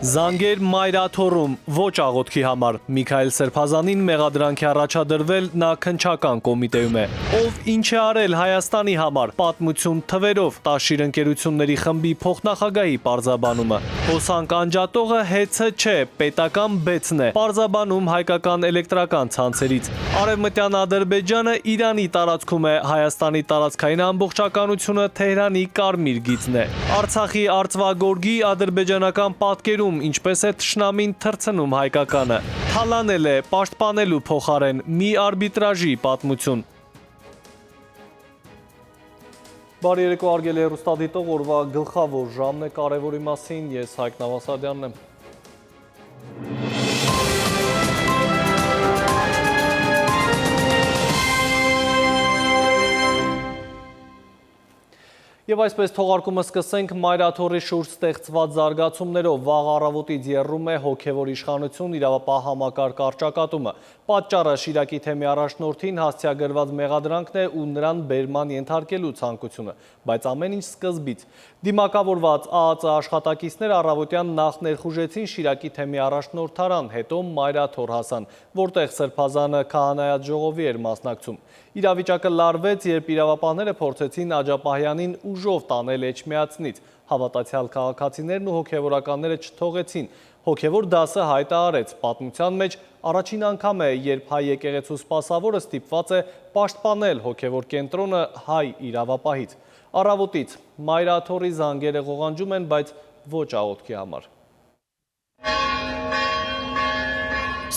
Զանգեր մայրաթոռում ոչ աղոթքի համար Միքայել Սրբազանին մեղադրանքի առաջադրվել նա քննչական կոմիտեում է։ Ով ինչ է արել Հայաստանի համար պատմություն թվերով Տաշիր ընկերությունների խմբի փոխնախագահի պարզաբանումը։ Հոսանք անջատողը հեծը չէ, պետական բեցն է, պարզաբանում հայկական էլեկտրական ցանցերից։ Արևմտյան Ադրբեջանը Իրանի տարածքում է, Հայաստանի տարածքային ամբողջականությունը Թեհրանի կարմիր գիծն է։ Արցախի արծվագորգի ադրբեջանական պատկերում ինչպես է թշնամին թռցնում հայկականը։ Թալանել է պաշտպանելու փոխարեն մի արբիտրաժի պատմություն։ Բարի երեկո արգելի հեռուստադիտող, օրվա գլխավոր ժամն է կարևորի մասին, ես Հայկ Նավասարդյանն եմ։ Եվ այսպես թողարկումը սկսենք մայրաթոռի շուրջ ստեղծված զարգացումներով։ Վաղ առավոտից եռում է հոգևոր իշխանություն իրավապահ համակարգ առճակատումը։ Պատճառը Շիրակի թեմի առաջնորդին հասցեագրված մեղադրանքն է ու նրան բերման ենթարկելու ցանկությունը, բայց ամեն ինչ սկզբից։ Դիմակավորված ԱԱԾ աշխատակիցներ առավոտյան նախ ներխուժեցին Շիրակի թեմի առաջնորդարան, հետո մայրաթոռ հասան, որտեղ Սրբազանը քահանայած ժողովի էր մասնակցում։ Իրավիճակը լարվեց, երբ իրավապահները փորձեցին Աջապահյանին ուժով տանել Էջմիածնից։ Հավատացյալ քաղաքացիներն ու հոգևորականները չթողեցին։ Հոգևոր դասը հայտը արեց։ Պատմության մեջ առաջին անգամ է, երբ հայ եկեղեցու սպասավորը ստիպված է պաշտպանել հոգևոր կենտրոնը հայ իրավապահից։ Առավոտից մայրաթոռի զանգերը ղողանջում են, բայց ոչ աղոթքի համար։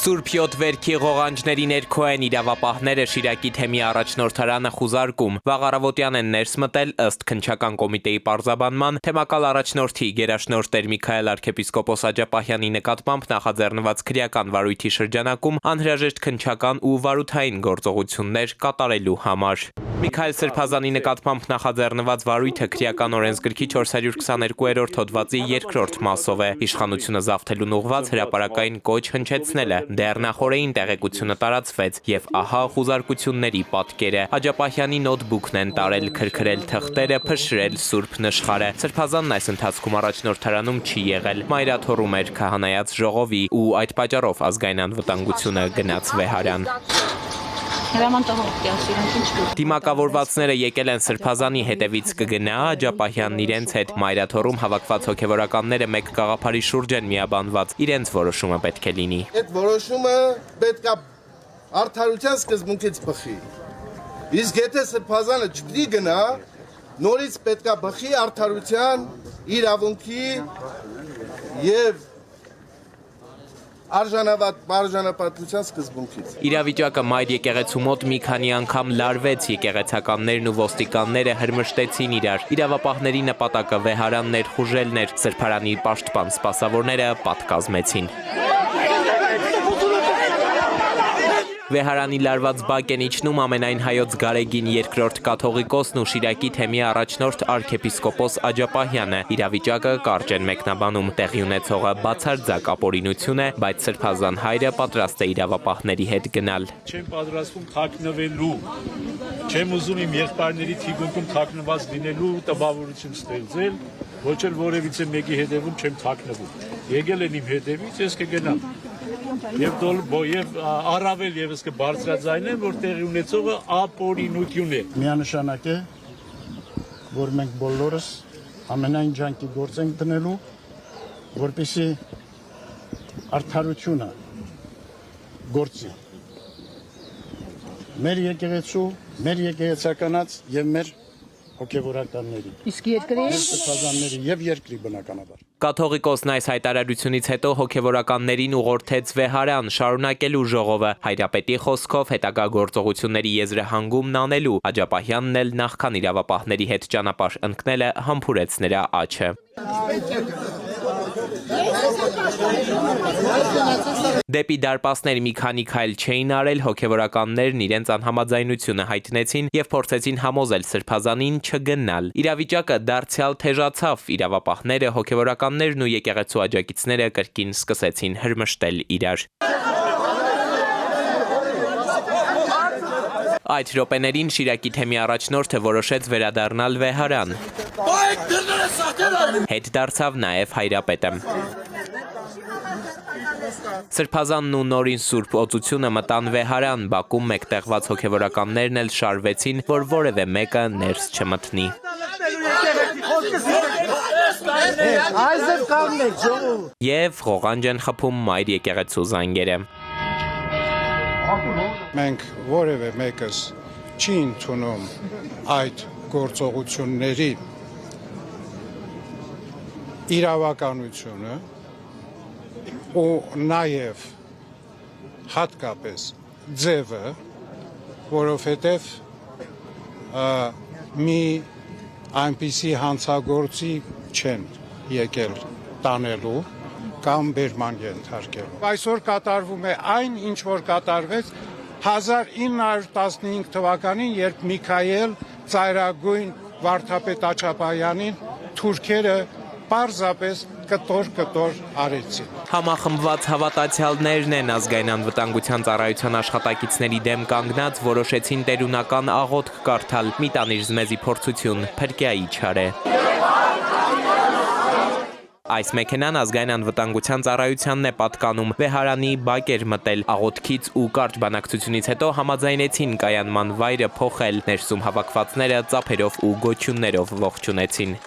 Սուրբ յոթ վերքի ղողանջների ներքո են իրավապահները Շիրակի թեմի առաջնորդարանը խուզարկում։ Վաղ առավոտյան են ներս մտել ըստ քննչական կոմիտեի պարզաբանման թեմակալ առաջնորդի գերաշնորհ Տեր Միքայել arczepiskopos Աջապահյանի նկատմամբ նախաձեռնված քրեական վարույթի շրջանակում անհրաժեշտ քննչական ու վարութային գործողություններ կատարելու համար։ Միքայել Սրբազանի նկատմամբ նախաձեռնված վարույթը քրեական օրենսգրքի 422-րդ հոդվածի 2-րդ մասով է։ Իշխանությունը զավթելուն ուղղված հրապարակային կոչ հնչեցնել է։ Դեռ նախօրեին տեղեկությունը տարածվեց եւ ահա խուզարկությունների պատկերը։ Աջապահյանի նոթբուքն են տարել, քրքրել թղթերը, փշրել սուրբ նշխարը։ Սրբազանն այս ընթացքում առաջնորդարանում չի եղել։ Մայրաթոռում էր քահանայած ժողովի ու այդ պատճառով ազգային անվտանգությունը գնաց վեհարան։ Դիմակավորվածները եկել են Սրբազանի հետևից կգնա, Աջապահյանն իրենց հետ։ Մայրաթոռում հավաքված հոգևորականները մեկ գաղափարի շուրջ են միաբանված, իրենց որոշումը պետք է լինի։ Այդ որոշումը պետք է արդարության սկզբունքից բխի։ Իսկ եթե Սրբազանը չպիտի գնա, նորից պետք է բխի արդարության, իրավունքի եւ արժանապատվության սկզբունքից։ Իրավիճակը մայր եկեղեցու մոտ մի քանի անգամ լարվեց, եկեղեցականներն ու ոստիկանները հրմշտեցին իրար։ Իրավապահների նպատակը վեհարան ներխուժելն էր, Սրբարանի պաշտպան սպասավորները պատկազմեցին։ Վեհարանի լարված բակ են իջնում ամենայն հայոց Գարեգին II կաթողիկոսն ու Շիրակի թեմի առաջնորդ arczepiskopos Աջապահյանը։ Իրավիճակը կարճ են մեկնաբանում, տեղի ունեցողը բացարձակ ապօրինություն է, բայց Սրբազան հայրը պատրաստ է իրավապահների հետ գնալ։ Չեմ պատրաստվում թաքնվելու, չեմ ուզում իմ եղբայրների թիկունքում թաքնված լինելու տպավորություն ստեղծել, ոչ էլ որևիցե մեկի հետևում չեմ թաքնվում։ Եկել են իմ հետևից, ես կգնամ։ Եվ առավել եւս կբարձրաձայնեմ, որ տեղի ունեցողը ապօրինություն է։ Միանշանակ է, որ մենք բոլորս ամենայն ջանքի գործ ենք դնելու, որպեսզի արդարությունը գործի։ Մեր եկեղեցու, մեր եկեղեցականաց եւ մեր հոգևորականների։ Իսկ երկրի Սրբազանների եւ երկրի բնականաբար։ Կաթողիկոսն այս հայտարարությունից հետո հոգևորականներին ուղղորդեց վեհարան շարունակելու ժողովը, հայրապետի խոսքով հետագա գործողությունների եզրահանգումն անելու։ Աջապահյանն էլ նախքան իրավապահների հետ ճանապարհ ընկնելը համբուրեց նրա աջը։ Դեպի դարպասներ մի քանի քայլ չէին արել, հոգևորականներն իրենց անհամաձայնությունը հայտնեցին եւ փորձեցին համոզել Սրբազանին չգնալ։ Իրավիճակը դարձյալ թեժացավ, իրավապահները, հոգևորականներն ու եկեղեցու աջակիցները կրկին սկսեցին հրմշտել իրար։ Այդ րոպեներին Շիրակի թեմի առաջնորդը որոշեց վերադառնալ վեհարան։ Հետ դարձավ նաև հայրապետը։ Սրբազանն ու նորին Սուրբ Օծությունը մտան վեհարան, բակում մեկտեղված հոգևորականներն էլ շարվեցին, որ որևէ մեկը ներս չմտնի։ Եվ ղողանջ են խփում մայր եկեղեցու զանգերը։ Մենք որևէ մեկս չի ընդունում այդ գործողությունների իրավականությունը ու նաև հատկապես ձևը, որովհետև մի այնպիսի հանցագործի չեն եկել տանելու կամ բերման ենթարկելու։ Այսօր կատարվում է այն, ինչ որ կատարվեց 1915 թվականին, երբ Միքայել ծայրագույն վարդապետ Աչապայանին թուրքերը պարզապես կտոր արեցին։ Համախմբված հավատացյալներն են ազգային անվտանգության ծառայության աշխատակիցների դեմ կանգնած, որոշեցին տերունական աղոթք կարդալ՝ մի տանիր զմեզի փորձություն, Փրկյայի չարե։ Այս մեքենան ազգային անվտանգության ծառայությանն է պատկանում, վեհարանի բակ էր մտել, աղոթքից ու կարճ բանակցությունից հետո համաձայնեցին կայանման վայրը փոխել, ներսում հավաքվածները ծափերով ու գոչյուններով ողջունեցին։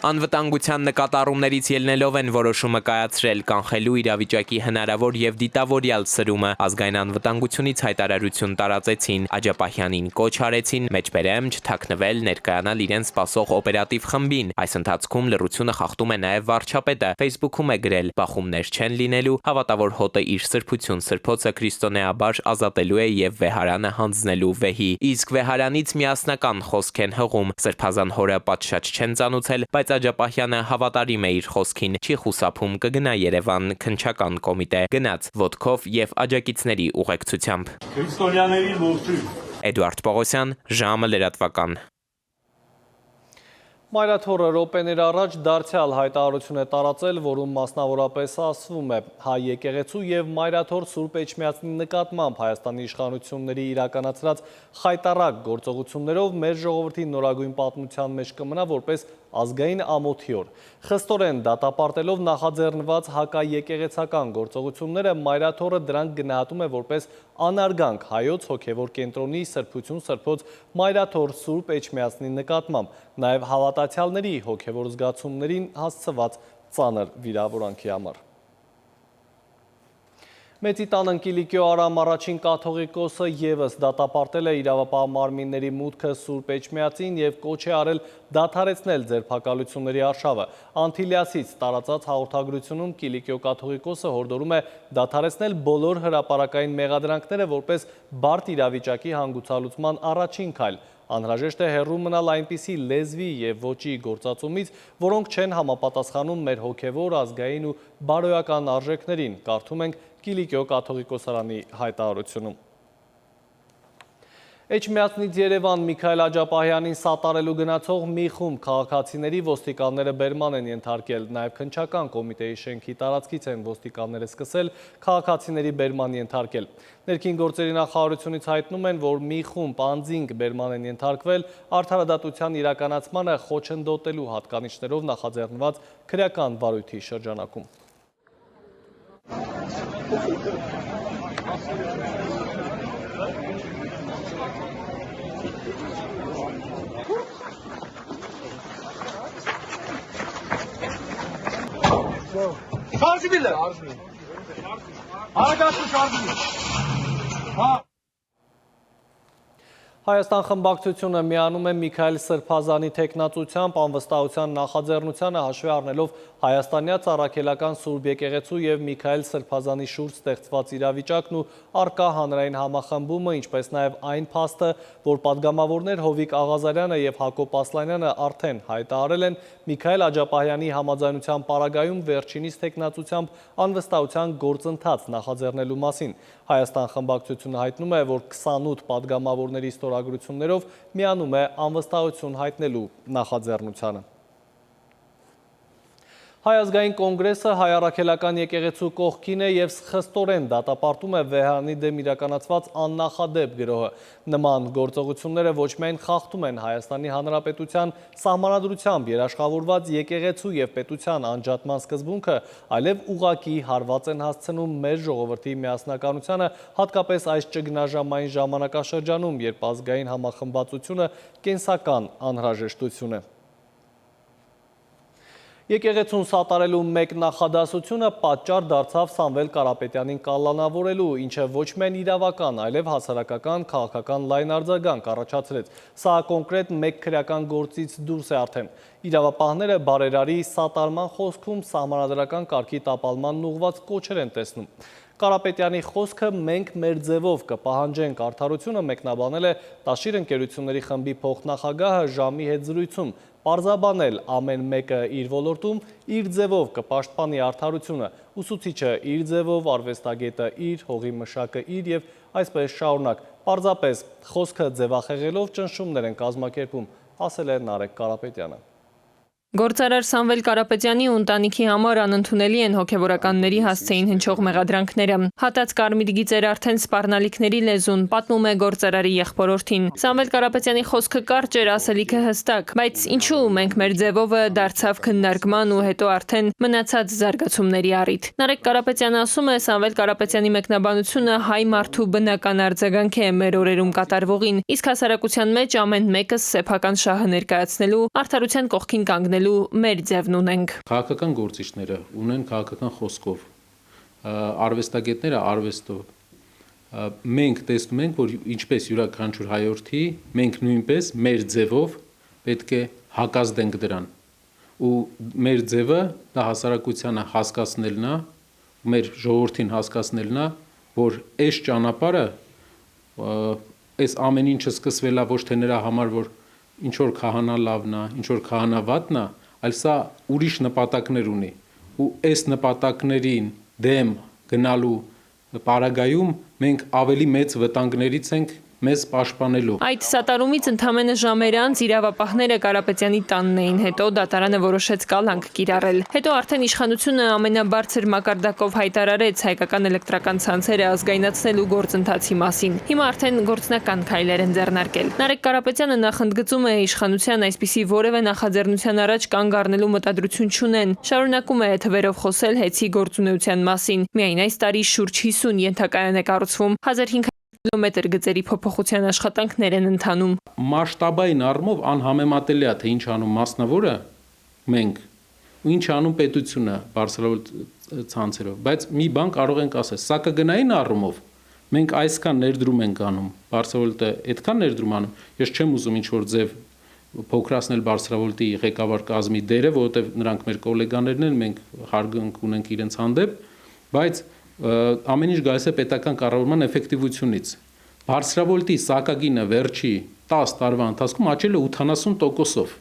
Անվտանգության նկատառումներից ելնելով են որոշումը կայացրել կանխելու իրավիճակի հնարավոր եւ դիտավորյալ սրումը, ազգային անվտանգությունից հայտարարություն տարածեցին, Աջապահյանին կոչ արեցին մեջբերեմ չթաքնվել, ներկայանալ իրեն սպասող օպերատիվ խմբին։ Այս ընթացքում լռությունը խախտում է նաեւ վարչապետը, Facebook-ում է գրել՝ բախումներ չեն լինելու, հավատավոր հոտը իր սրբություն սրբոցը քրիստոնեաբար ազատելու է եւ վեհարանը հանձնելու վեհի։ Իսկ վեհարանից միասնական խոսք են հղում, սրբազան հորը պատշաճ չեն ծանուցել, բայց Աջապահյանը հավատարիմ է իր խոսքին, չի խուսափում, կգնա Երևան քննչական կոմիտե, գնաց ոտքով եւ աջակիցների ուղեկցությամբ։ Քրիստոնյաների ողջույն։ Էդուարդ Պողոսյան, ժամը լրատվական։ Մայրաթորը րոպեներ առաջ դարձյալ հայտարարություն է տարածել, որում մասնավորապես ասվում է հայ եկեղեցու եւ Մայրաթոր Սուրբ Էջմիածնի նկատմամբ Հայաստանի իշխանությունների իրականացրած խայտառակ գործողություններով մեր ժողովրդի նորագույն պատմության մեջ կմնա որպես ազգային ամոթի օր։ Խստորեն դատապարտելով նախաձեռնված հակաեկեղեցական գործողությունները Մայրաթորը դրանք գնահատում է որպես անարգանք հայոց հոգևոր կենտրոնի սրբություն սրբոց Մայրաթոր Սուրբ Էջմիածնի նկատմամբ, նաև հավատացյալների հոգևոր զգացումներին հասցված ծանր վիրավորանքի համար։ Մեծի տան Կիլիկիո Արամ առաջին կաթողիկոսը ևս դատապարտել է իրավապահ մարմինների մուտքը Սուրբ Էջմիածին եւ կոչ է արել դադարեցնել ձերբակալությունների արշավը։ Անտիլիասից տարածած հաղորդագրությունում Կիլիկիո կաթողիկոսը հորդորում է դադարեցնել բոլոր հրապարակային մեղադրանքները որպես բարդ իրավիճակի հանգուցալուծման առաջին քայլ։ Անհրաժեշտ է հեռու մնալ այնպիսի լեզվի եւ ոճի գործածումից, որոնք չեն համապատասխանում մեր հոգևոր, ազգային ու բարոյական արժեքներին, կարդում ենք Կիլիկիո կաթողիկոսարանի հայտարարությունում։ Էջմիածնից Երևան Միքայել Աջապահյանին սատարելու գնացող մի խումբ քաղաքացիների ոստիկանները բերման են ենթարկել, նաև քննչական կոմիտեի շենքի տարածքից են ոստիկանները սկսել քաղաքացիների բերման ենթարկել։ Ներքին գործերի նախարարությունից հայտնում են, որ մի խումբ անձինք բերման են ենթարկվել արդարադատության իրականացմանը խոչընդոտելու հատկանիշներով նախաձեռնված քրեական վարույթի շրջանակում։ Şarjı birle. Harekatlı şarjı bir. Ha. Հայաստան խմբակցությունը միանում է Միքայել Սրբազանի թեկնածությամբ անվստահության նախաձեռնությանը հաշվի առնելով հայաստանյաց առաքելական Սուրբ եկեղեցու եւ Միքայել Սրբազանի շուրջ ստեղծված իրավիճակն ու առկա հանրային համախմբումը, ինչպես նաեւ այն փաստը, որ падգամավորներ Հովիկ Աղազարյանը եւ Հակոբ Ասլանյանը արդեն հայտարարել են Միքայել Աջապահյանի համաձայնության պարագայում վերջինիս թեկնածությամբ անվստահության գործընթաց նախաձեռնելու մասին։ Հայաստան խմբակցությունը հայտնում է, որ 28 падգամավորների ստորագրություններով միանում է անվստահություն հայտնելու նախաձեռնությանը։ Հայ ազգային կոնգրեսը հայ առաքելական եկեղեցու կողքին է և խստորեն դատապարտում է Վեհանի դեմ իրականացված աննախադեպ գրոհը։ Նման գործողությունները ոչ միայն խախտում են Հայաստանի Հանրապետության սահմանադրությամբ երաշխավորված եկեղեցու և պետության անջատման սկզբունքը, այլև ուղղակի հարված են հասցնում մեր ժողովրդի միասնականությանը, հատկապես այս ճգնաժամային ժամանակաշրջանում, երբ ազգային համախմբվածությունը կենսական անհրաժեշտություն է։ Եկեղեցուն սատարելու մեկ նախադասությունը պատճառ դարձավ Սամվել Կարապետյանին կալանավորելու, ինչը ոչ միայն իրավական, այլև հասարակական, քաղաքական լայն արձագանք առաջացրեց։ Սա կոնկրետ մեկ քրեական գործից դուրս է արդեն։ Իրավապահները բարերարի սատարման խոսքում սահմանադրական կարգի տապալմանն ուղղված կոչեր են տեսնում։ Կարապետյանի խոսքը մենք մեր ձևով կպահանջենք արդարությունը մեկնաբանել է Տաշիր ընկերությունների խմբի փոխնախագահը ժամի հետ զրույցում, պարզաբանել ամեն մեկը իր ոլորտում իր ձևով կպաշտպանի արդարությունը, ուսուցիչը իր ձևով, արվեստագետը իր, հողի մշակը իր և այսպես շարունակ, պարզապես խոսքը ձևախեղելով ճնշումներ են կազմակերպում, ասել է Նարեկ Կարապետյանը։ Գործարար Սամվել Կարապետյանի ու ընտանիքի համար անընդունելի են հոգևորականների հասցեին հնչող մեղադրանքները։ Հատած կարմիր գիծեր արդեն սպառնալիքների լեզուն, պատմում է գործարարի եղբորորդին։ Սամվել Կարապետյանի խոսքը կարճ էր, ասելիքը հստակ, բայց ինչու մենք մեր ձևովը դարձավ քննարկման ու հետո արդեն մնացած զարգացումների առիթ։ Նարեկ Կարապետյանը ասում է, Սամվել Կարապետյանի մեկնաբանությունը հայ մարդու բնական արձագանք է մեր օրերում կատարվողին, իսկ հասարակության մեջ ամեն մեկս սեփական շահը ներկայացնելու, արդարության կողքին կանգնելու մեր ձևն ունենք։ Քաղաքական գործիչները ունեն քաղաքական խոսքով, արվեստագետները արվեստով։ Մենք տեսնում ենք, որ ինչպես յուրաքանչյուր հայորդի, մենք նույնպես մեր ձևով պետք է հակազդենք դրան։ Ու մեր ձևը դա հասարակությանը հասկացնելն է, մեր ժողովրդին հասկացնելն է, որ այս ճանապարհը, այս ամեն ինչը սկսվել է ոչ թե նրա համար, որ ինչ որ քահանա լավն է, ինչ որ քահանա վատն է, այլ սա ուրիշ նպատակներ ունի։ Ու այս նպատակներին դեմ գնալու պարագայում մենք ավելի մեծ վտանգներից ենք մեզ պաշտպանելու։ Այդ սատարումից ընդամենը ժամեր անց իրավապահները Կարապետյանի տանն էին, հետո դատարանը որոշեց կալանք կիրառել։ Հետո արդեն իշխանությունը ամենաբարձր մակարդակով հայտարարեց հայկական էլեկտրական ցանցերը ազգայնացնելու գործընթացի մասին։ Հիմա արդեն գործնական քայլեր են ձեռնարկել։ Նարեկ Կարապետյանը նախընդգծում է իշխանության այսպիսի որևէ նախաձեռնության առաջ կանգ առնելու մտադրություն չունեն։ Շարունակում է թվերով խոսել հեծի գործունեության մասին։ Միայն այս տարի շուրջ 50 ենթակայան է կառուցվում, 1500 կիլոմետր գծերի փոփոխության աշխատանքներ են ընթանում։ Մասշտաբային առումով անհամեմատելի է, թե ինչ անում մասնավորը մենք ու ինչ անում պետությունը բարձրավոր ցանցերով, բայց մի բան կարող ենք ասել, սակագնային առումով մենք այսքան ներդրում ենք անում, բարձրավորը այդքան ներդրում անում, ես չեմ ուզում ինչ որ ձև փոքրացնել բարձրավորի ղեկավար կազմի դերը, որովհետև նրանք մեր գոլեգաներն են, մենք հարգանք ունենք իրենց հանդեպ, բայց ամեն ինչ գալիս է պետական կառավարման էֆեկտիվությունից։ Բարձրավորի սակագինը վերջի 10 տարվա ընթացքում աճել է 80%-ով։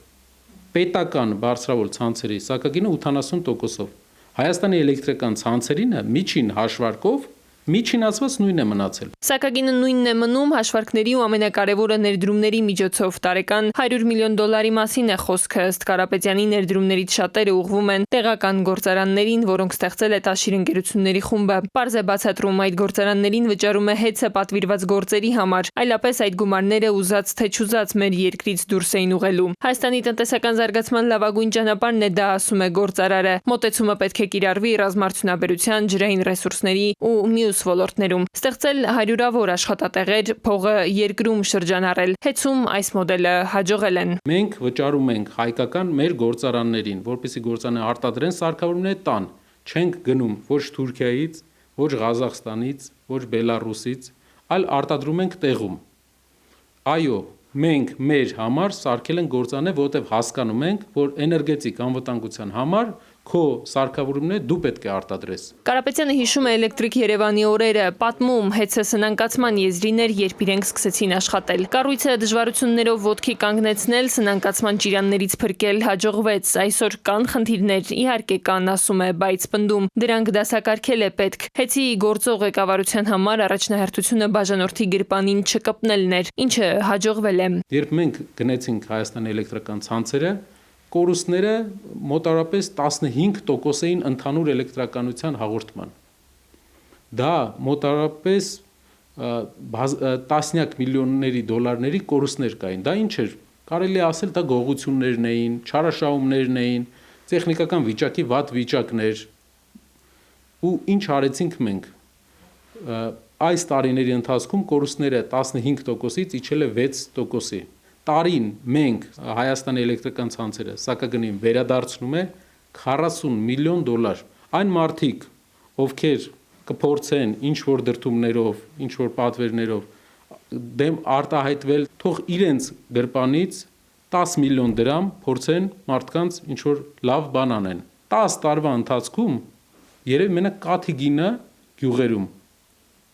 Պետական բարձրավոր ցանցերի սակագինը 80%-ով։ Հայաստանի էլեկտրական ցանցերինը միջին հաշվարկով միջինացված նույնն է մնացել։ Սակագինը նույնն է մնում, հաշվարկների ու ամենակարևորը ներդրումների միջոցով տարեկան $100 միլիոն մասին է խոսքը, ըստ Կարապետյանի ներդրումներից շատերը ուղղվում են տեղական գործարաններին, որոնք ստեղծել է Տաշիր ընկերությունների խումբը։ Պարզ է բացատրում, այդ գործարաններին վճարում է հեծը պատվիրված գործերի համար, այլապես այդ գումարները ուզած թե չուզած մեր երկրից դուրս էին ուղղելու։ Հայաստանի տնտեսական զարգացման լավագույն ճանապարհն է դա, ասում է գործարարը։ Մոտեցումը պետք է կիրառվի ռազմարդյունաբերության, ջրային ռեսուրսների ու մյուս ոլորտներում, ստեղծել հարյուրավոր աշխատատեղեր, փողը երկրում շրջանառել։ Հեծում այս մոդելը հաջողել են։ Մենք վճարում ենք հայկական մեր գործարաններին, որպեսզի գործարանները արտադրեն, սարքավորումները տան։ Չենք գնում ոչ Թուրքիայից, ոչ Ղազախստանից, ոչ Բելարուսից, այլ արտադրում ենք տեղում։ Այո, մենք մեր համար սարքել ենք գործարաններ, որովհետև հասկանում ենք, որ էներգետիկ անվտանգության համար քո սարքավորումները դու պետք է արտադրես։ Կարապետյանը հիշում է Էլեկտրիկ Երևանի օրերը, պատմում հեծը սնանկացման եզրիներ, երբ իրենք սկսեցին աշխատել։ Կառույցը դժվարություններով ոտքի կանգնեցնել, սնանկացման ճիրաններից փրկել հաջողվեց։ Այսօր կան խնդիրներ, իհարկե կան, ասում է, բայց պնդում դրանք դասակարգել է պետք։ Հեծի գործող ղեկավարության համար առաջնահերթությունը բաժանորդի գրպանին չկպնելն էր, ինչը հաջողվել է։ Երբ մենք գնեցինք Հայաստանի էլեկտրական ցանցերը, կորուստները մոտարապես 15% էին ընդհանուր էլեկտրականության հաղորդման։ Դա մոտարապես տասնյակ միլիոնների դոլարների կորուստներ կային։ Դա ինչ էր։ Կարելի է ասել, դա գողություններն էին, չարաշահումներն էին, տեխնիկական վիճակի վատ վիճակներ։ Ու ինչ արեցինք մենք։ Այս տարիների ընթացքում կորուստները 15%-ից իջել է 6%-ի։ Տարին մենք Հայաստանի էլեկտրական ցանցերը սակագնին վերադարձնում է 40 միլիոն դոլար։ Այն մարդիկ, ովքեր կփորձեն ինչ-որ դրդումներով, ինչ-որ պատվերներով դեմ արտահայտվել, թող իրենց գրպանից 10 միլիոն դրամ փորձեն մարդկանց ինչ-որ լավ բան անեն։ 10 տարվա ընթացքում երևի մենակ կաթի գինը գյուղերում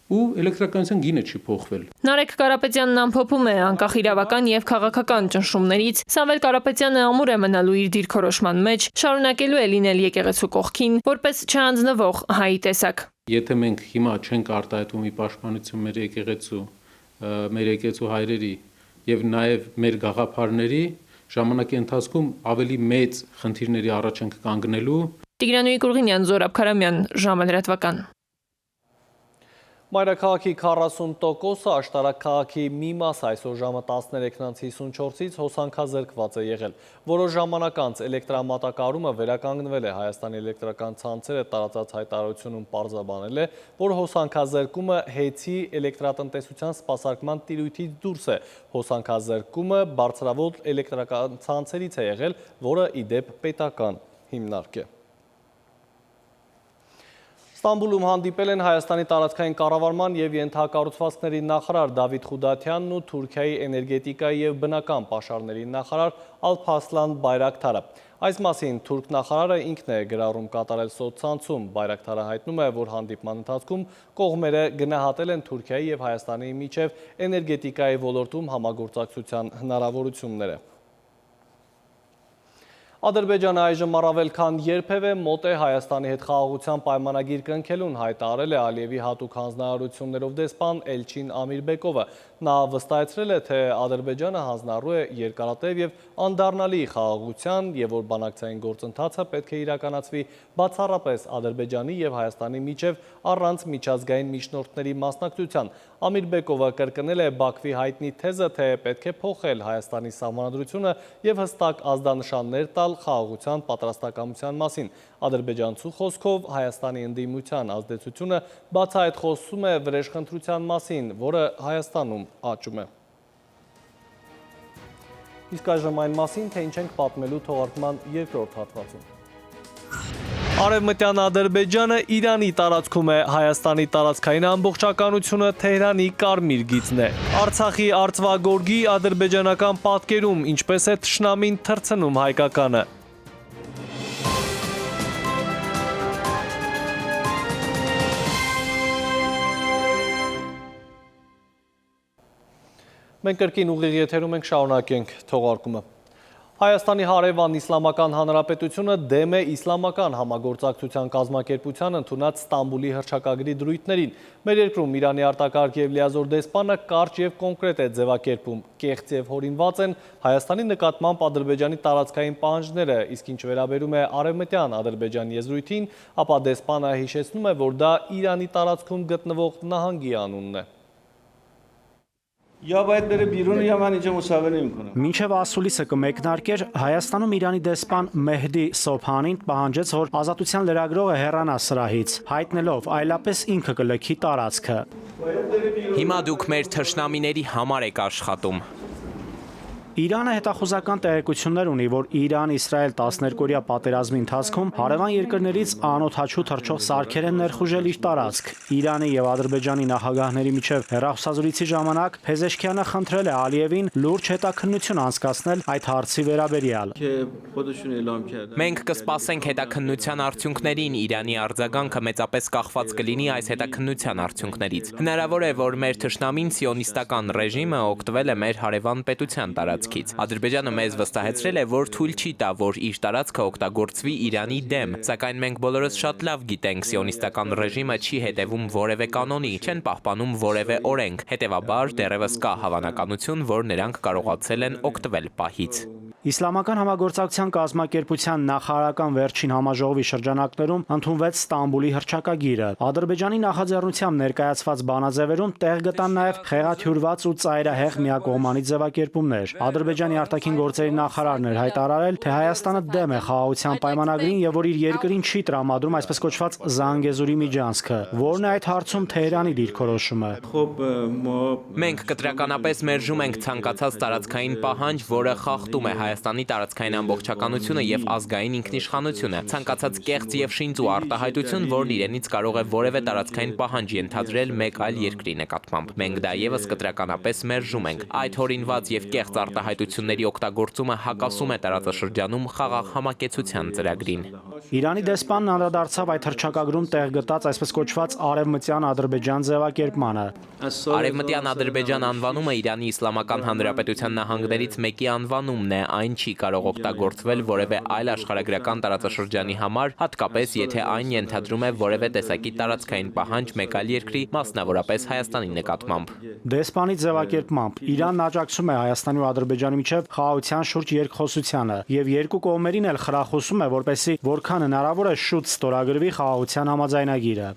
ու էլեկտրականության գինը չի փոխվել։ Նարեկ Կարապետյանն ամփոփում է անկախ իրավական եւ քաղաքական ճնշումներից, Սամվել Կարապետյանը ամուր է մնալու իր դիրքորոշման մեջ, շարունակելու է լինել եկեղեցու կողքին, որպես չհանձնվող հայի տեսակ։ Եթե մենք հիմա չենք արտահայտվում ի պաշտպանություն մեր եկեղեցու հայրերի եւ նաեւ մեր գաղափարների, ժամանակի ընթացքում ավելի մեծ խնդիրների առաջ ենք կանգնելու։ Տիգրանուհի Կուրղինյան, Զորաբ Քարամյան, ժամը լրատվական։ Մայրաքաղաքի 40%-ը աշտարակ քաղաքի մի մաս այսօր ժամը 13:54-ից հոսանքազրկված է եղել։ Որոշ ժամանակ անց էլեկտրամատակարարումը վերականգնվել է։ Հայաստանի էլեկտրական ցանցերը տարածած հայտարարությունում պարզաբանել է, որ հոսանքազրկումը հեծի էլեկտրատնտեսության սպասարկման տիրույթից դուրս է։ Հոսանքազրկումը բարձրավոտ էլեկտրական ցանցերից է եղել, որը ի դեպ պետական հիմնարկ է։ Ստամբուլում հանդիպել են Հայաստանի տարածքային կառավարման և ենթակառուցվածքների նախարար Դավիթ Խուդաթյանն ու Թուրքիայի էներգետիկայի և բնական պաշարների նախարար Ալփասլան Բայրակթարը։ Այս մասին թուրք նախարարը ինքն է գրառում կատարել սոցցանցում։ Բայրակթարը հայտնում է, որ հանդիպման ընթացքում կողմերը գնահատել են Թուրքիայի և Հայաստանի միջև էներգետիկայի ոլորտում համագործակցության հնարավորությունները։ Ադրբեջանը այժմ առավել քան երբևէ մոտ է Հայաստանի հետ խաղաղության պայմանագիր կնքելուն, հայտարարել է Ալիևի հատուկ հանձնարարություններով դեսպան Էլչին Ամիրբեկովը։ Նա վստահեցրել է, թե Ադրբեջանը հանձնառու է երկարատև և անդառնալի խաղաղության և որ բանակցային գործընթացը պետք է իրականացվի բացառապես Ադրբեջանի և Հայաստանի միջև առանց միջազգային միջնորդների մասնակցության։ Ամիրբեկովը կրկնել է Բաքվի հայտնի թեզը, թե պետք է փոխել Հայաստանի սահմանադրությունը և հստակ ազդանշաններ տալ խաղաղության պատրաստակամության մասին։ Ադրբեջանցու խոսքով Հայաստանի ընդդիմության ազդեցությունը բացահայտ խոսում է վրեժխնդրության մասին, որը Հայաստանում աճում է։ Իսկ այժմ այն մասին, թե ինչ ենք պատմելու թողարկման երկրորդ հատվածում։ Արևմտյան Ադրբեջանը Իրանի տարածքում է, Հայաստանի տարածքային ամբողջականությունը Թեհրանի կարմիր գիծն է։ Արցախի արծվագորգի ադրբեջանական պատկերում ինչպես է թշնամին թռցնում հայկականը։ Մենք կրկին ուղիղ եթերում ենք, շարունակենք թողարկումը։ Հայաստանի հարևան Իսլամական Հանրապետությունը դեմ է իսլամական համագործակցության կազմակերպության ընդունած Ստամբուլի հռչակագրի դրույթներին։ Մեր երկրում Իրանի արտակարգ և լիազոր դեսպանը կարճ և կոնկրետ է ձևակերպում, կեղծ և հորինված են Հայաստանի նկատմամբ Ադրբեջանի տարածքային պահանջները, իսկ ինչ վերաբերում է արևմտյան Ադրբեջան եզրույթին, ապա դեսպանը հիշեցնում է, որ դա Իրանի տարածքում գտնվող նահանգի անունն է։ Մինչև ասուլիսը կմեկնարկեր, Հայաստանում Իրանի դեսպան Մեհդի Սոբհանին պահանջեց, որ ազատության լրագրողը հեռանա սրահից, հայտնելով այլապես ինքը կլքի տարածքը։ Հիմա դուք մեր թշնամիների համար եք աշխատում։ Իրանը հետախուզական տեղեկություններ ունի, որ Իրան-Իսրայել 12-օրյա պատերազմի ընթացքում հարևան երկրներից անօդաչու թռչող սարքեր են ներխուժել իր տարածք։ Իրանի և Ադրբեջանի նախագահների միջև հեռախոսազրույցի ժամանակ Փեզեշքյանը խնդրել է Ալիևին լուրջ հետաքննություն անցկացնել այդ հարցի վերաբերյալ։ Մենք կսպասենք հետաքննության արդյունքներին, Իրանի արձագանքը մեծապես կախված կլինի այս հետաքննության արդյունքներից։ Հնարավոր է, որ մեր թշնամին սիոնիստական ռեժիմը օգտվել է մեր հարևան պետության տարածքից։ Ադրբեջանը մեզ վստահեցրել է, որ թույլ չի տա, որ իր տարածքը օգտագործվի Իրանի դեմ, սակայն մենք բոլորս շատ լավ գիտենք, սիոնիստական ռեժիմը չի հետևում որևէ կանոնի, չեն պահպանում որևէ օրենք, հետևաբար դեռևս կա հավանականություն, որ նրանք կարողացել են օգտվել պահից։ Իսլամական համագործակցության կազմակերպության նախարարական վերջին համաժողովի շրջանակներում ընդունվեց Ստամբուլի հռչակագիրը։ Ադրբեջանի նախաձեռնությամբ ներկայացված բանաձևերում տեղ գտան նաև խեղաթյուրված ու ծայրահեղ միակողմանի ձևակերպումներ։ Ադրբեջանի արտաքին գործերի նախարարն էր հայտարարել, թե Հայաստանը դեմ է խաղաղության պայմանագրին եւ որ իր երկրին չի տրամադրում այսպես կոչված Զանգեզուրի միջանցքը, որն է այդ հարցում Թեհրանի դիրքորոշումը։ Մենք կտրականապես մերժում ենք ցանկացած տարածքային պահանջ, որը խախտում է Հայաստանի տարածքային ամբողջականությունը եւ ազգային ինքնիշխանությունը, ցանկացած կեղծ եւ շինծ ու արտահայտություն, որն իրենից կարող է որևէ տարածքային պահանջ ենթադրել մեկ այլ երկրի նկատմամբ։ Մենք դա եւս կտրականապես մերժում ենք։ Այդ հորինված եւ կեղծ արտահայտությունների օգտագործումը հակասում է տարածաշրջանում խաղաղ համակեցության ծրագրին։ Իրանի դեսպանն անդրադարձավ այդ հռչակագրում տեղ գտած այսպես կոչված Արևմտյան Ադրբեջան ձևակերպմանը։ Արևմտյան Ադրբեջան անվանումը Իրանի Իսլամական Հանրապետության նահանգներից մեկի անվանումն է, այն չի կարող օգտագործվել որևէ այլ աշխարհագրական տարածաշրջանի համար, հատկապես եթե այն ենթադրում է որևէ տեսակի տարածքային պահանջ մեկ այլ երկրի, մասնավորապես Հայաստանի նկատմամբ։ Դեսպանի ձևակերպմամբ Իրանն աջակցում է Հայաստանի ու Ադրբեջանի միջև խաղաղության շուրջ երկխոսությանը եւ երկու կողմերին էլ խրախուսում է, որպեսզի որքան հնարավոր է շուտ ստորագրվի խաղաղության համաձայնագիրը։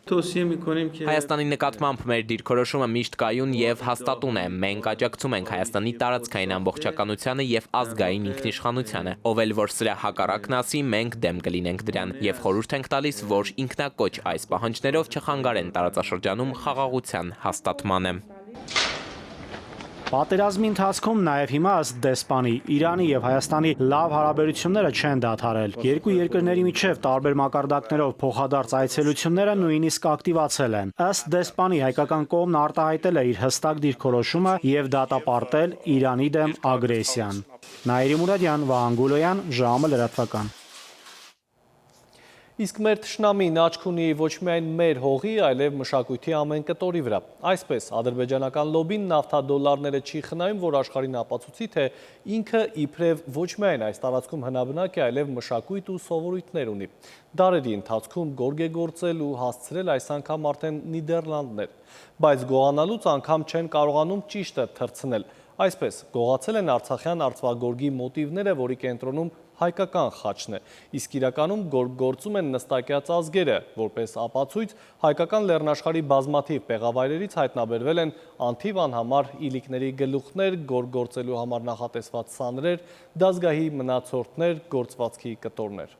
Հայաստանի նկատմամբ մեր դիրքորոշումը միշտ կայուն եւ հաստատուն է։ Մենք աջակցում ենք Հայաստանի տարածքային ամբողջականությանը եւ ազգային ինքնիշխանությանը։ Ով էլ որ սրա հակառակն ասի, մենք դեմ կլինենք դրան եւ խորհուրդ ենք տալիս, որ ինքնակոչ այս պահանջներով չխանգարեն տարածաշրջանում խաղաղության հաստատմանը։ Պատերազմի ընթացքում նաև հիմա ըստ դեսպանի Իրանի եւ Հայաստանի լավ հարաբերությունները չեն դադարել։ Երկու երկրների միջև տարբեր մակարդակներով փոխադարձ այցելությունները նույնիսկ ակտիվացել են։ Ըստ դեսպանի հայկական կողմն արտահայտել է իր հստակ դիրքորոշումը եւ դատապարտել Իրանի դեմ ագրեսիան։ Նաիրի Մուրադյան, Վահան Գուլոյան, ժամը լրատվական։ Իսկ մեր թշնամին աչք ունի ոչ միայն մեր հողի, այլև մշակույթի ամեն կտորի վրա։ Այսպես, ադրբեջանական լոբին նավթադոլարները չի խնայում, որ աշխարհին ապացուցի, թե ինքը իբրև ոչ միայն այս տարածքում հնաբնակ է, այլև մշակույթ ու սովորույթներ ունի։ Դարերի ընթացքում գորգ է գործել ու հասցրել այս անգամ արդեն Նիդերլանդներ, բայց գողանալուց անգամ չեն կարողանում ճիշտը թռցնել։ Այսպես, գողացել են արցախյան արծվագորգի մոտիվները, որի կենտրոնում հայկական խաչն է, իսկ իրականում գործում են նստակյաց ազգերը, որպես ապացույց հայկական լեռնաշխարհի բազմաթիվ պեղավայրերից հայտնաբերվել են անթիվ անհամար իլիկների գլուխներ, գործելու համար նախատեսված սանրեր, դազգահի մնացորդներ, գործվածքի կտորներ։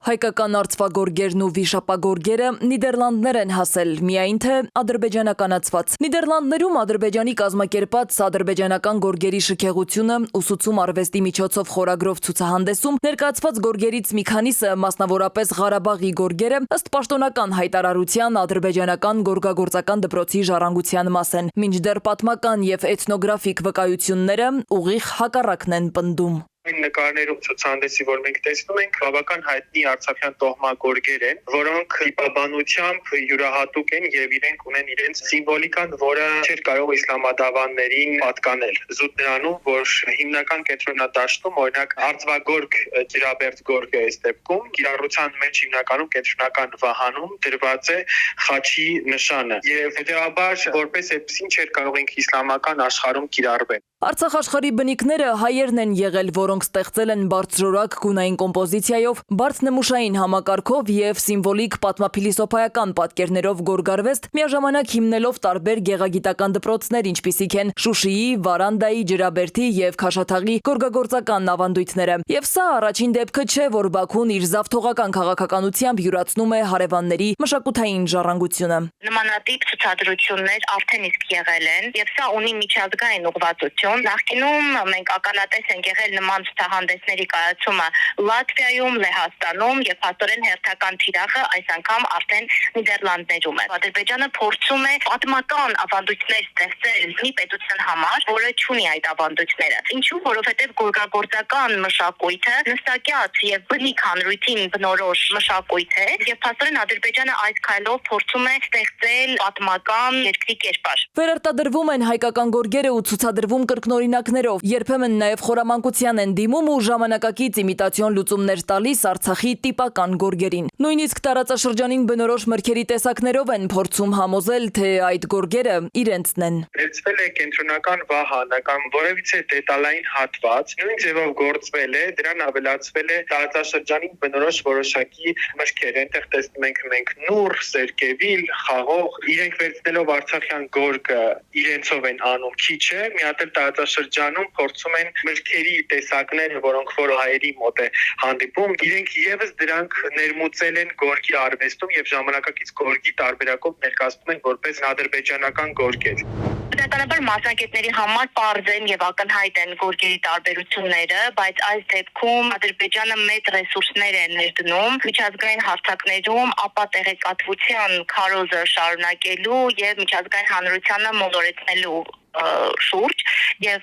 Հայկական արծվագորգերն ու վիշապագորգերը Նիդերլանդներ են հասել, միայն թե ադրբեջանականացված։ Նիդերլանդներում Ադրբեջանի կազմակերպած ադրբեջանական գորգերի շքեղությունը ուսուցում արվեստի միջոցով խորագրով ցուցահանդեսում ներկայացված գորգերից մի քանիսը, մասնավորապես Ղարաբաղի գորգերը, ըստ պաշտոնական հայտարարության ադրբեջանական գորգագործական դպրոցի ժառանգության մաս են, մինչդեռ պատմական եւ էթնոգրաֆիկ վկայությունները ուղիղ հակառակն են պնդում։ Այն նկարներում ցուցահանդեսի, որ մենք տեսնում ենք, բավական հայտնի արցախյան տոհմագորգեր են, որոնք իբաբանությամբ յուրահատուկ են եւ իրենք ունեն իրենց սիմվոլիկան, որը չէր կարող իսլամադավաններին պատկանել։ Զուտ նրանում, որ հիմնական կենտրոնադաշտում, օրինակ արծվագորգ ջրաբերդ գորգը այս դեպքում, կիրառության մեջ հիմնականում կենտրոնական վահանում դրված է խաչի նշանը եւ հետեւաբար որպես այդպեսին չէր կարող ինք իսլամական աշխարհում կիրառվել։ Արցախ աշխարհի բնիկները հայերն են եղել, որոնք ստեղծել են բարձրորակ գունային կոմպոզիցիայով, բարդ նմուշային համակարգով եւ սիմվոլիկ պատմափիլիսոփայական պատկերներով գորգարվեստ, միաժամանակ հիմնելով տարբեր գեղագիտական դպրոցներ, ինչպիսիք են Շուշիի, Վարանդայի, Ջրաբերդի եւ Քաշաթաղի գորգագործական ավանդույթները։ Եվ սա առաջին դեպքը չէ, որ Բաքուն իր զավթողական քաղաքականությամբ յուրացնում է հարևանների մշակութային ժառանգությունը։ Նմանատիպ ցուցադրություններ արդեն իսկ եղել են եւ սա ունի միջազգային ուղղվածություն։ Նախկինում մենք ակալատես ենք եղել նման ցուցահանդեսների կայացումը Լատվիայում, Լեհաստանում եւ փաստորեն հերթական թիրախը այս անգամ արդեն Նիդերլանդներում է։ Ադրբեջանը փորձում է պատմական ավանդույթներ ստեղծել մի պետության համար, որը չունի այդ ավանդույթները։ Ինչու՞, որովհետեւ գորգագործական մշակույթը նստակյաց եւ բնիկ հանրույթին բնորոշ մշակույթ է եւ փաստորեն Ադրբեջանը այս քայլով փորձում է ստեղծել պատմական երկրի կերպար։ Վերարտադրվում են հայկական գորգերը ու ցուցադրվում կրկնօրինակներով, երբեմն նաև խորամանկության են են դիմում ու ժամանակակից իմիտացիոն լուծումներ տալիս Արցախի տիպական գորգերին։ Նույնիսկ տարածաշրջանին բնորոշ մրգերի տեսակներով են փորձում համոզել, թե այդ գորգերը իրենցն են։ Վերցվել է կենտրոնական վահանը կամ որևիցե դետալային հատված, նույն ձևով գործվել է, դրան ավելացվել է տարածաշրջանին բնորոշ որոշակի մրգեր, այնտեղ տեսնում ենք մենք նուռ, սերկևիլ, խաղող, իրենք վերցնելով արցախյան գորգը իրենցով են անում, քիչ է, մի հատ էլ տարածաշրջանում փորձում են մրգերի տեսակները, որոնք որ հայերի մոտ է հանդիպում, իրենք եւս դրանք ներմուծել են գորգի արվեստում եւ ժամանակակից գորգի տարբերակով ներկայացնում են որպես ադրբեջանական գորգեր։ Բնականաբար մասնակիցների համար պարզ են եւ ակնհայտ են գորգերի տարբերությունները, բայց այս դեպքում Ադրբեջանը մեծ ռեսուրսներ է ներդնում միջազգային հարթակներում ապա տեղեկատվության քարոզը շարունակելու եւ միջազգային հանրությանը մոլորեցնելու շուրջ եւ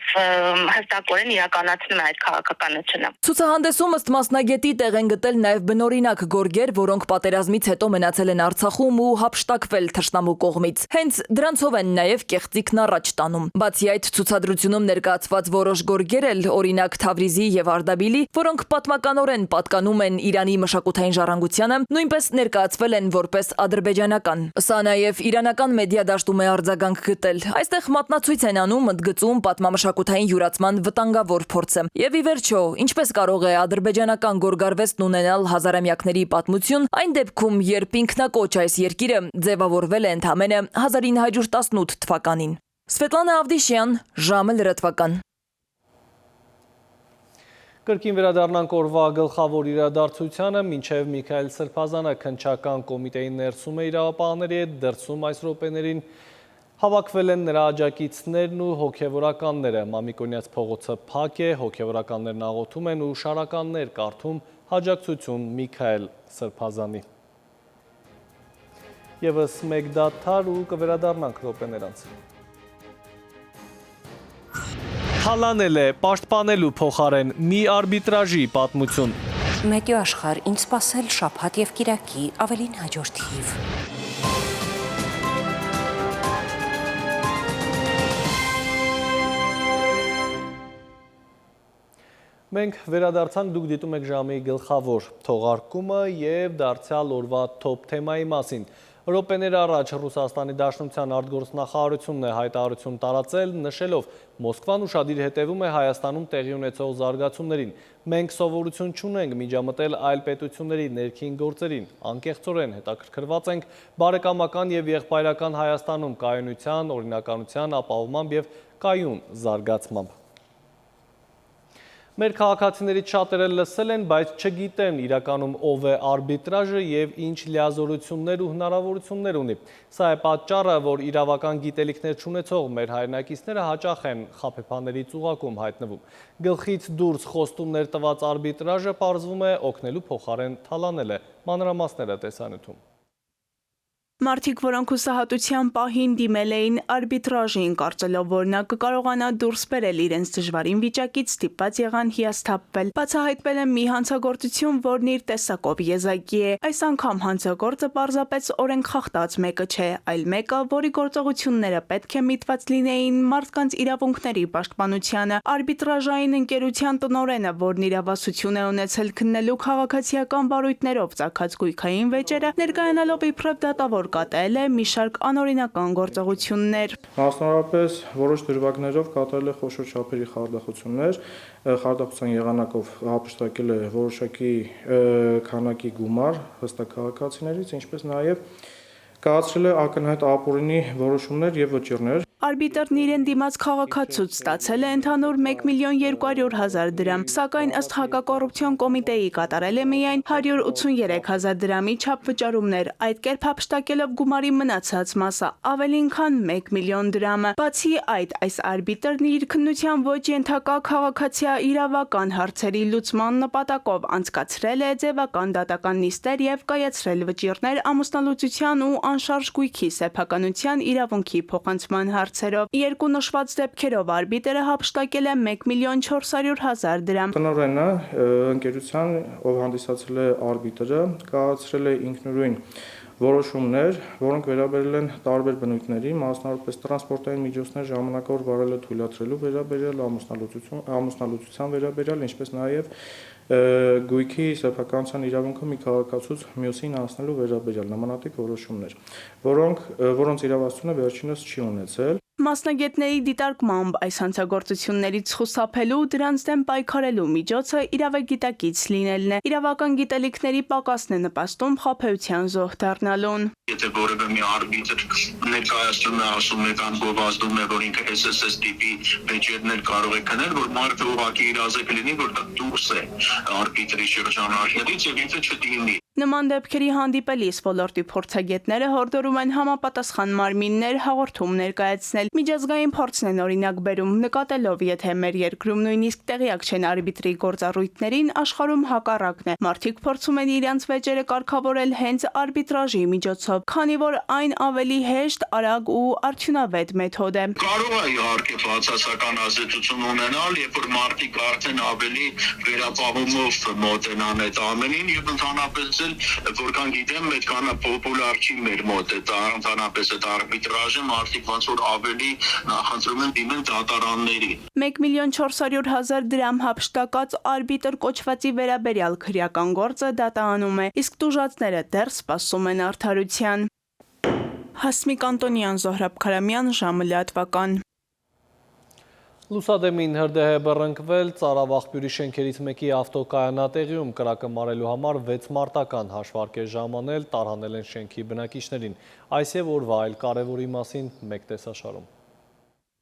հստակորեն իրականացնում է այդ քաղաքականությունը։ Ցուցահանդեսում ըստ մասնագետի տեղ են գտել նաև բնօրինակ գորգեր, որոնք պատերազմից հետո մնացել են Արցախում ու հափշտակվել թշնամու կողմից։ Հենց դրանցով են նաև կեղծիքն առաջ տանում։ Բացի այդ, ցուցադրությունում ներկայացված որոշ գորգեր էլ, օրինակ Թավրիզի եւ Արդաբիլի, որոնք պատմականորեն պատկանում են Իրանի մշակութային ժառանգությանը, նույնպես ներկայացվել են որպես ադրբեջանական։ Սա նաև իրանական մեդիա դաշտում է արձագանք գտել։ Այստեղ մատնացույց են անում ընդգծում պատմամշակութային յուրացման վտանգավոր փորձը։ Եվ ի վերջո, ինչպես կարող է ադրբեջանական գորգարվեստն ունենալ հազարամյակների պատմություն, այն դեպքում, երբ ինքնակոչ այս երկիրը ձևավորվել է ընդամենը 1918 թվականին։ Սվետլանա Ավդիշյան, ժամը լրատվական։ Կրկին վերադառնանք օրվա գլխավոր իրադարձությանը, մինչև Միքայել Սրբազանը քննչական կոմիտեի ներսում է իրավապահների հետ, դրսում այս րոպեներին հավաքվել են նրա աջակիցներն ու հոգևորականները։ Մամիկոնյաց փողոցը փակ է, հոգևորականներն աղոթում են ու շարականներ կարդում աջակցություն Միքայել Սրբազանի։ Եվս մեկ դադար ու կվերադառնանք րոպեներ անց։ Թալանել է, պաշտպանելու փոխարեն մի արբիտրաժի պատմություն։ Մետյո աշխարհ, ինչ սպասել շաբաթ եւ կիրակի ավելին հաջորդ թիվ։ Մենք վերադարձանք, դուք դիտում եք ժամի գլխավոր թողարկումը եւ դարձյալ օրվա թոփ թեմայի մասին։ Րոպեներ առաջ Ռուսաստանի Դաշնության արտգործնախարարությունն է հայտարարություն տարածել, նշելով Մոսկվան ուշադիր հետևում է Հայաստանում տեղի ունեցող զարգացումներին։ Մենք սովորություն չունենք միջամտել այլ պետությունների ներքին գործերին, անկեղծորեն հետաքրքրված ենք բարեկամական եւ եղբայրական Հայաստանում կայունության, օրինականության, ապահովմամբ եւ կայուն զարգացմամբ։ Մեր քաղաքացիներից շատերը լսել են, բայց չգիտեն իրականում ով է արբիտրաժը եւ ինչ լիազորություններ ու հնարավորություններ ունի։ Սա է պատճառը, որ իրավական գիտելիքներ չունեցող մեր հայրենակիցները հաճախ են խաբեբաների ծուղակում հայտնվում։ Գլխից դուրս խոստումներ տված արբիտրաժը պարզվում է օգնելու փոխարեն թալանել է։ Մանրամասները տեսանյութում։ Մարդիկ, որոնք հուսահատության պահին դիմել էին արբիտրաժին, կարծելով, որ նա կկարողանա դուրս բերել իրենց դժվարին վիճակից, ստիպված եղան հիասթափվել։ Բացահայտվել է մի հանցագործություն, որն իր տեսակով եզակի է։ Այս անգամ հանցագործը պարզապես օրենք խախտած մեկը չէ, այլ մեկը, որի գործողությունները պետք է միտված լինեին մարդկանց իրավունքների պաշտպանությանը։ Արբիտրաժային ընկերության տնօրենը, որն իրավասություն է ունեցել քննելու քաղաքացիական բարույթներով ծագած գույքային վեճերը, ներկայանալով իբրև դատավոր կատարել է մի շարք անօրինական գործողություններ։ Մասնավորապես որոշ դրվագներով կատարել է խոշոր չափերի խարդախություններ, խարդախության եղանակով հափշտակել է որոշակի քանակի գումար հստակ քաղաքացիներից, ինչպես նաև կայացրել է ակնհայտ ապօրինի որոշումներ եւ վճիռներ։ Արբիտրն իրեն դիմաց քաղաքացուց ստացել է ընդհանուր 1.200.000 դրամ, սակայն ըստ հակակոռուպցիոն կոմիտեի կատարել է միայն 183.000 դրամի չափ վճարումներ, այդ կերպ հափշտակելով գումարի մնացած մասը, ավելին քան 1 միլիոն դրամը։ Բացի այդ, այս արբիտրն իր քննության ոչ ենթակա քաղաքացիա իրավական հարցերի լուծման նպատակով անցկացրել է ձևական դատական նիստեր եւ կայացրել վճիռներ ամուսնալուծության ու անշարժ գույքի սեփականության իրավունքի փոխանցման հարցերով։ Երկու նշված դեպքերով արբիտրը հափշտակել է 1.400.000 դրամ։ Տնօրենը ընկերության, ով հանդիսացել է արբիտրը, կայացրել է ինքնուրույն որոշումներ, որոնք վերաբերել են տարբեր բնույթների, մասնավորապես տրանսպորտային միջոցներ ժամանակավոր վարելը թույլատրելու վերաբերյալ, ամուսնալուծության վերաբերյալ, ինչպես նաև գույքի սեփականության իրավունքը մի քաղաքացուց մյուսին անցնելու վերաբերյալ նմանատիպ որոշումներ, որոնց իրավասությունը վերջինս չի ունեցել։ Մասնագետների դիտարկմամբ այս հանցագործություններից խուսափելու ու դրանց դեմ պայքարելու միջոցը իրավագիտակից լինելն է։ Իրավական գիտելիքների պակասն է նպաստում խաբեության զոհ դառնալուն։ Եթե որևէ մի արբիտր ներկայացնում է, ասում է կամ գովազդում է, որ ինքը SSS տիպի մեջերներ կարող է քնել, որ մարդը ուղղակի իրազեկ լինի, որ դա դուրս է արբիտրի շրջանակներից եւ ինքը չդիմի։ Նման դեպքերի հանդիպելիս ոլորտի փորձագետները հորդորում են համապատասխան մարմիններ հաղորդում ներկայացնել։ Միջազգային փորձն են օրինակ բերում, նկատելով, եթե մեր երկրում նույնիսկ տեղյակ չեն արբիտրի գործառույթներին, աշխարհում հակառակն է։ Մարդիկ փորձում են իրենց վեճերը կարգավորել հենց արբիտրաժի միջոցով, քանի որ այն ավելի հեշտ, արագ ու արդյունավետ մեթոդ է։ Կարող է իհարկե բացասական ազդեցություն ունենալ, երբ որ մարդիկ արդեն ավելի վերապահումով մոտենան այդ ամենին եւ ընդհանրապես որքան գիտեմ, այդքան պոպուլար չի մեր մոտ այդ ընդհանրապես այդ արբիտրաժը, մարդիկ ոնց որ ավելի նախընտրում են դիմել դատարանների։ 1,400,000 դրամ հափշտակած արբիտր կոչվածի վերաբերյալ քրեական գործը դատահանում է, իսկ տուժածները դեռ սպասում են արդարության։ Հասմիկ Անտոնյան, Զոհրաբ Քարամյան, ժամը լատվական։ Լուսադեմին հրդեհ է բռնկվել ծարավաղբյուրի շենքերից մեկի ավտոկայանատեղիում կրակը մարելու համար 6 մարտական հաշվարկ է ժամանել, տարհանել են շենքի բնակիչներին։ Այս եւ օրվա այլ կարևորի մասին մեկ տեսաշարում։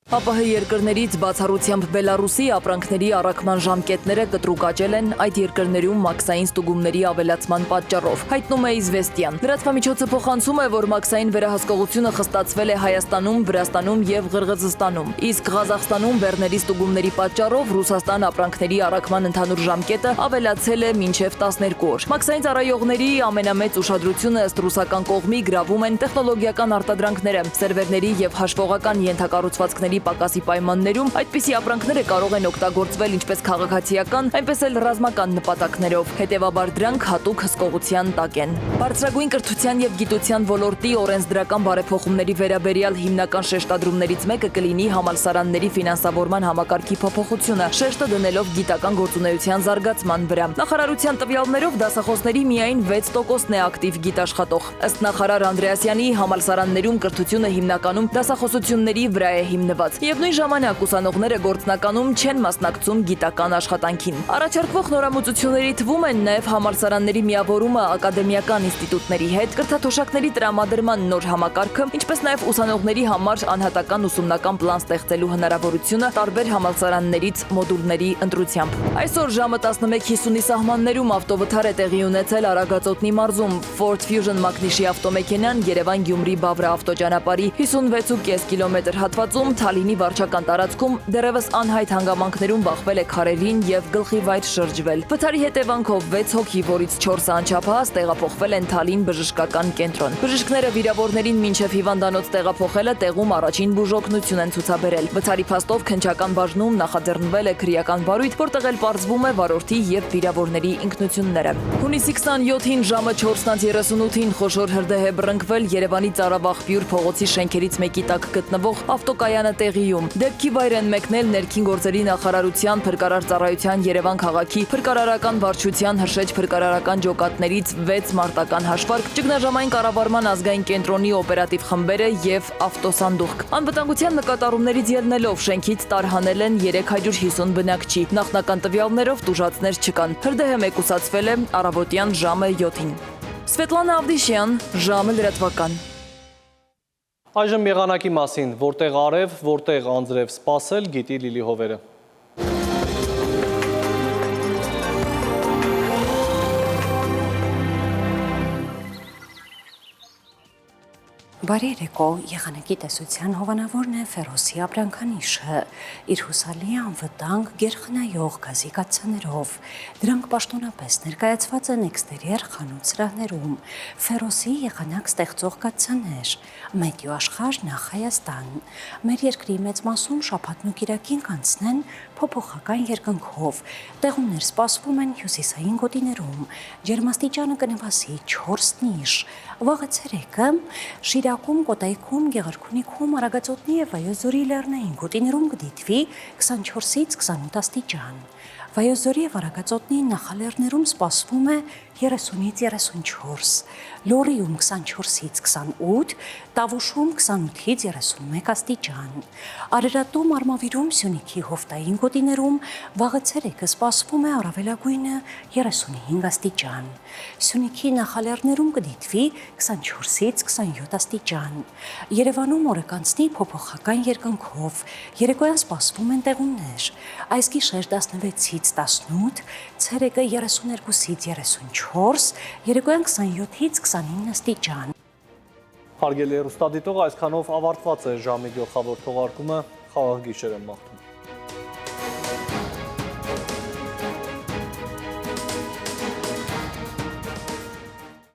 ԱՊՀ երկրներից բացառությամբ Բելարուսի ապրանքների առաքման ժամկետները կտրուկ աճել են այդ երկրներում մաքսային ստուգումների ավելացման պատճառով, հայտնում է Իզվեստիան։ Լրատվամիջոցը փոխանցում է, որ մաքսային վերահսկողությունը խստացվել է Հայաստանում, Վրաստանում եւ Ղրղզստանում, իսկ Ղազախստանում բեռների ստուգումների պատճառով Ռուսաստան ապրանքների առաքման ընդհանուր ժամկետը ավելացել է մինչեւ 12 օր։ Մաքսային ծառայողների ամենամեծ ուշադրությունը ըստ ռուսական կողմի գրավում են տեխնոլոգիական արտադրանքները, սերվերների եւ հաշվողական ենթակառուցվածքների պակասի պայմաններում այդպիսի ապրանքները կարող են օգտագործվել ինչպես քաղաքացիական, այնպես էլ ռազմական նպատակներով, հետևաբար դրանք հատուկ հսկողության տակ են։ Բարձրագույն կրթության եւ գիտության ոլորտի օրենսդրական բարեփոխումների վերաբերյալ հիմնական շեշտադրումներից մեկը կլինի համալսարանների ֆինանսավորման համակարգի փոփոխությունը, շեշտը դնելով գիտական գործունեության զարգացման վրա։ Նախարարության տվյալներով դասախոսների միայն 6%-ն է ակտիվ գիտաշխատող։ Ըստ նախարար Անդրեասյանի, համալսարաններում կրթությունը հիմնականում դասախոսությունների վրա է հիմնված։ Միևնույն ժամանակ ուսանողները գործնականում չեն մասնակցում գիտական աշխատանքին։ Առաջարկվող նորամուծությունների թվում են նաև համալսարանների միավորումը ակադեմիական ինստիտուտների հետ, կրթաթոշակների տրամադրման նոր համակարգը, ինչպես նաև ուսանողների համար անհատական ուսումնական պլան ստեղծելու հնարավորությունը տարբեր համալսարաններից մոդուլների ընտրությամբ։ Այսօր ժամը 11:50-ի սահմաններում ավտովթար է տեղի ունեցել Արագածոտնի մարզում։ Ford Fusion մակնիշի ավտոմեքենան Երևան-Գյումրի-Բավրա ավտոճանապարհի 56.5 կիլոմետր հատվածում Թալինի վարչական տարածքում դեռևս անհայտ հանգամանքներում բախվել է քարերին եւ գլխի վայր շրջվել։ Վթարի հետևանքով 6 հոգի, որից 4-ը անչափահաս տեղափոխվել են Թալին բժշկական կենտրոն։ Բժիշկները վիրավորներին մինչև հիվանդանոց տեղափոխելը տեղում առաջին բուժօգնություն են ցուցաբերել։ Վթարի փաստով քննչական բաժնում նախաձեռնվել է քրեական բարույթ, որտեղ էլ պարզվում է վարորդի եւ վիրավորների ինքնությունները։ Հունիսի 27-ին ժամը 4:38-ին խոշոր հրդեհ է բռնկվել Երևանի Ծարավաղբյուր փողոցի շենքերից մեկի տակ գտնվող ավտոկայանատեղիում։ Դեպքի վայր են մեկնել ներքին գործերի նախարարության փրկարար ծառայության Երևան քաղաքի փրկարարական վարչության հրշեջ փրկարարական ջոկատներից 6 մարտական հաշվարկ, ճգնաժամային կառավարման ազգային կենտրոնի օպերատիվ խմբերը եւ ավտոսանդուղք։ Անվտանգության նկատառումներից ելնելով շենքից տարհանել են 350 բնակչի։ Նախնական տվյալներով տուժածներ չկան։ Հրդեհը մեկուսացվել է առավոտյան ժամը 7-ին։ Սվետլանա Ավդիշյան, ժամը լրատվական։ Այժմ եղանակի մասին, որտեղ արև, որտեղ անձրև սպասել, գիտի Լիլի Հովերը։ Բարի երեկո, եղանակի տեսության հովանավորն է Ֆերոսի ապրանքանիշը, իր հուսալի անվտանգ գերխնայող գազի կաթսաներով։ Դրանք պաշտոնապես ներկայացված են էքստերիեր խանութ սրահներում, Ֆերոսի եղանակ ստեղծող կաթսաներ, Մետեո աշխարհ նախ Հայաստան։ Մեր երկրի մեծ մասում շաբաթն ու կիրակին կանցնեն փոփոխական երկնքով, տեղումներ սպասվում են հյուսիսային գոտիներում, ջերմաստիճանը կնվազի 4-ից։ Վաղը ցերեկը Շիրակում, Կոտայքում, Գեղարքունիքում, Արագածոտնի եւ Վայոց-Ձորի լեռնային գոտիներում կդիտվի 24-ից 28 աստիճան։ Վայոց-Ձորի եւ Արագածոտնի նախալեռներում սպասվում է 30-ից 34, Լոռիում 24-ից 28, Տավուշում 28-ից 31 աստիճան։ Արարատում, Արմավիրում, Սյունիքի հովտային գոտիներում վաղը ցերեկը սպասվում է առավելագույնը 35 աստիճան։ Սյունիքի նախալեռներում կդիտվի 24-ից 27 աստիճան։ Երևանում օրը կանցնի փոփոխական երկնքով, երեկոյան սպասվում են տեղումներ։ Այս գիշեր 16-ից 18, ցերեկը 32-ից 34, երեկոյան 27-ից 29 աստիճան։ Հարգելի հեռուստադիտող, այսքանով ավարտված է ժամի գլխավոր թողարկումը, խաղաղ գիշեր եմ մաղթում։